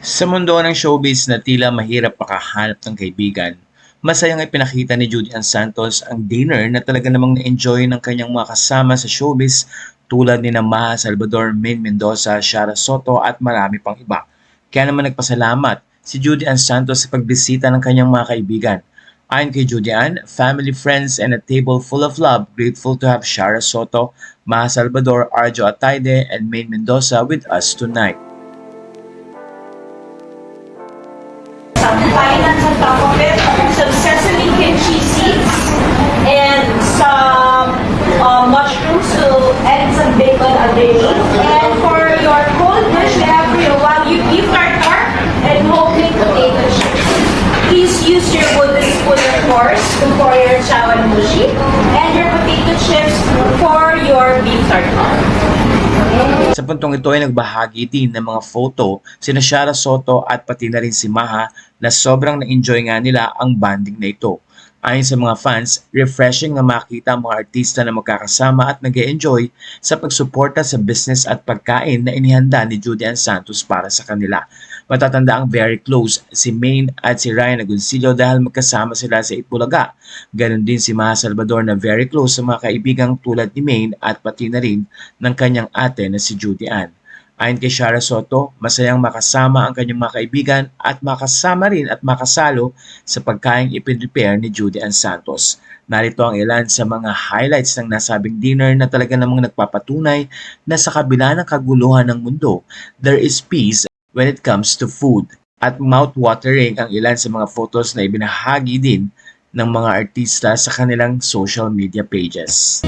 Sa mundo ng showbiz na tila mahirap makahanap ng kaibigan, masayang ipinakita ni Judy Ann Santos ang dinner na talaga namang na-enjoy ng kanyang mga kasama sa showbiz tulad ni Maha Salvador, Maine Mendoza, Shara Soto at marami pang iba. Kaya naman nagpasalamat si Judy Ann Santos sa pagbisita ng kanyang mga kaibigan. Ayon kay Judy Ann, family, friends, and a table full of love, grateful to have Shara Soto, Maha Salvador, Arjo Ataide, and Maine Mendoza with us tonight. Some finance on top of it, some sesame kimchi seeds, and some mushrooms to add some bacon underneath. And for your cold dish, we have for your Wagyu beef tartare and whole baked potato chips. Please use your wooden spoon, of course, for your chawanmushi, and your potato chips for your beef tartare. Sa puntong ito ay nagbahagi din ng mga photo sina Shara Soto at pati na rin si Maha na sobrang na-enjoy nga nila ang banding na ito. Ayon sa mga fans, refreshing na makita ang mga artista na magkakasama at nag-e-enjoy sa pagsuporta sa business at pagkain na inihanda ni Judy Ann Santos para sa kanila. Matatanda ang very close si Maine at si Ryan Agoncillo dahil magkasama sila sa Itbulaga. Ganon din si Maha Salvador na very close sa mga kaibigang tulad ni Maine at pati na rin ng kanyang ate na si Judy Ann. Ayon kay Shara Soto, masayang makasama ang kanyang mga kaibigan at makasama rin at makasalo sa pagkaing ipinrepare ni Judy Ann Santos. Narito ang ilan sa mga highlights ng nasabing dinner na talaga namang nagpapatunay na sa kabila ng kaguluhan ng mundo, there is peace when it comes to food. At mouth-watering ang ilan sa mga photos na ibinahagi din ng mga artista sa kanilang social media pages.